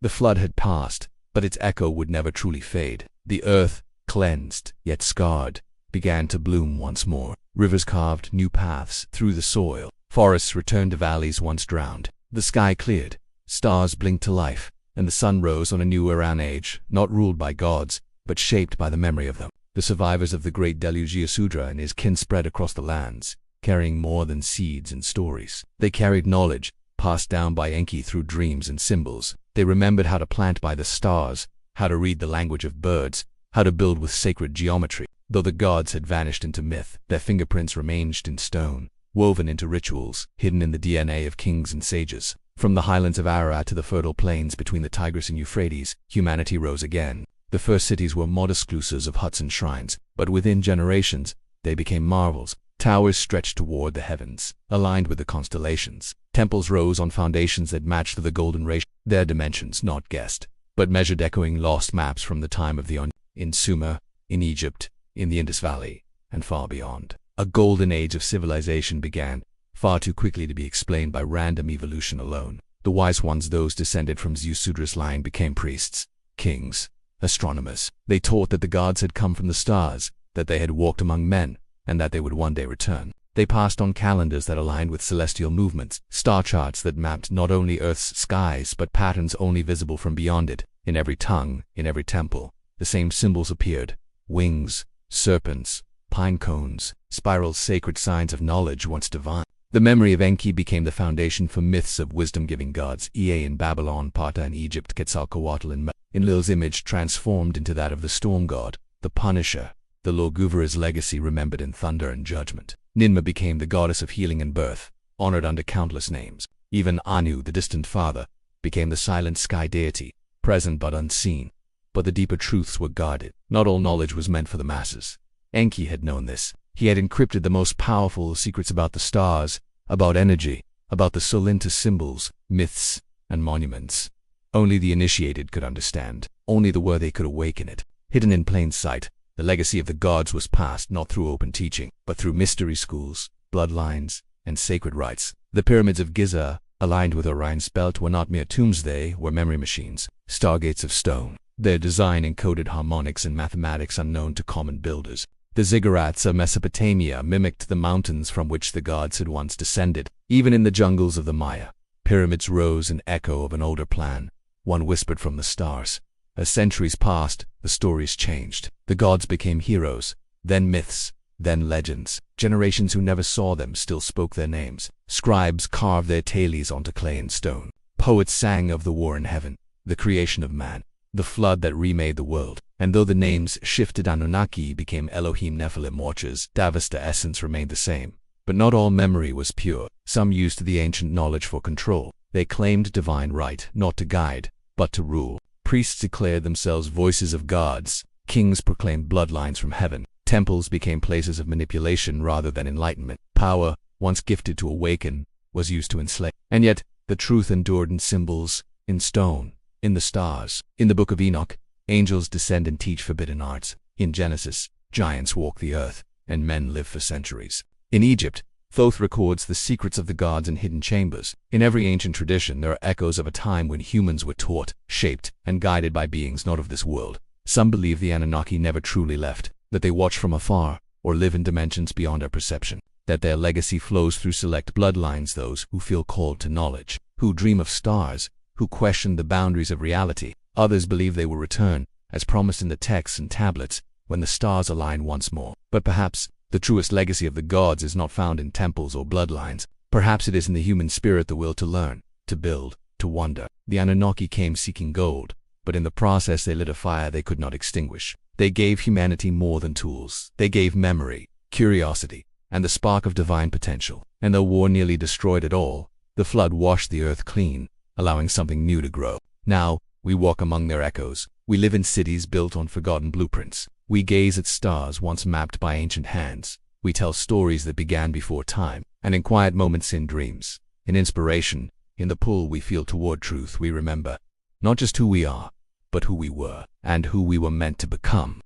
The flood had passed, but its echo would never truly fade. The earth, cleansed, yet scarred, began to bloom once more. Rivers carved new paths through the soil. Forests returned to valleys once drowned. The sky cleared, stars blinked to life, and the sun rose on a new Iran age, not ruled by gods, but shaped by the memory of them. The survivors of the great deluge Yasudra and his kin spread across the lands, carrying more than seeds and stories. They carried knowledge, passed down by Enki through dreams and symbols. They remembered how to plant by the stars, how to read the language of birds, how to build with sacred geometry. Though the gods had vanished into myth, their fingerprints remained in stone, woven into rituals, hidden in the DNA of kings and sages. From the highlands of Ararat to the fertile plains between the Tigris and Euphrates, humanity rose again. The first cities were modest clusters of huts and shrines, but within generations, they became marvels. Towers stretched toward the heavens, aligned with the constellations. Temples rose on foundations that matched the golden ratio. Their dimensions not guessed, but measured, echoing lost maps from the time of the in Sumer, in Egypt, in the Indus Valley, and far beyond. A golden age of civilization began, far too quickly to be explained by random evolution alone. The wise ones, those descended from Zeusudra's line, became priests, kings, astronomers. They taught that the gods had come from the stars, that they had walked among men, and that they would one day return. They passed on calendars that aligned with celestial movements, star charts that mapped not only Earth's skies but patterns only visible from beyond it. In every tongue, in every temple, the same symbols appeared: wings, serpents, pine cones, spirals, sacred signs of knowledge once divine. The memory of Enki became the foundation for myths of wisdom-giving gods: Ea in Babylon, Ptah in Egypt, Quetzalcoatl in Enlil's image transformed into that of the storm god, the Punisher, the Loguvera's legacy remembered in thunder and judgment. Ninmah became the goddess of healing and birth, honored under countless names. Even Anu, the distant father, became the silent sky deity, present but unseen. But the deeper truths were guarded. Not all knowledge was meant for the masses. Enki had known this. He had encrypted the most powerful secrets about the stars, about energy, about the soul into symbols, myths, and monuments. Only the initiated could understand. Only the worthy could awaken it. Hidden in plain sight, the legacy of the gods was passed not through open teaching, but through mystery schools, bloodlines, and sacred rites. The pyramids of Giza, aligned with Orion's belt, were not mere tombs. They were memory machines, stargates of stone. Their design encoded harmonics and mathematics unknown to common builders. The ziggurats of Mesopotamia mimicked the mountains from which the gods had once descended. Even in the jungles of the Maya, pyramids rose an echo of an older plan, one whispered from the stars. As centuries passed, the stories changed. The gods became heroes, then myths, then legends. Generations who never saw them still spoke their names. Scribes carved their tales onto clay and stone. Poets sang of the war in heaven, the creation of man, the flood that remade the world. And though the names shifted, Anunnaki became Elohim, Nephilim, Watchers. Davista essence remained the same. But not all memory was pure. Some used the ancient knowledge for control. They claimed divine right, not to guide, but to rule. Priests declared themselves voices of gods. Kings proclaimed bloodlines from heaven. Temples became places of manipulation rather than enlightenment. Power, once gifted to awaken, was used to enslave. And yet, the truth endured in symbols, in stone, in the stars. In the Book of Enoch, angels descend and teach forbidden arts. In Genesis, giants walk the earth, and men live for centuries. In Egypt, Thoth records the secrets of the gods in hidden chambers. In every ancient tradition, there are echoes of a time when humans were taught, shaped, and guided by beings not of this world. Some believe the Anunnaki never truly left, that they watch from afar, or live in dimensions beyond our perception, that their legacy flows through select bloodlines, those who feel called to knowledge, who dream of stars, who question the boundaries of reality. Others believe they will return, as promised in the texts and tablets, when the stars align once more. But perhaps the truest legacy of the gods is not found in temples or bloodlines. Perhaps it is in the human spirit, the will to learn, to build, to wonder. The Anunnaki came seeking gold, but in the process they lit a fire they could not extinguish. They gave humanity more than tools. They gave memory, curiosity, and the spark of divine potential. And though war nearly destroyed it all, the flood washed the earth clean, allowing something new to grow. Now, we walk among their echoes. We live in cities built on forgotten blueprints. We gaze at stars once mapped by ancient hands. We tell stories that began before time, and in quiet moments, in dreams, in inspiration, in the pull we feel toward truth, we remember not just who we are, but who we were, and who we were meant to become.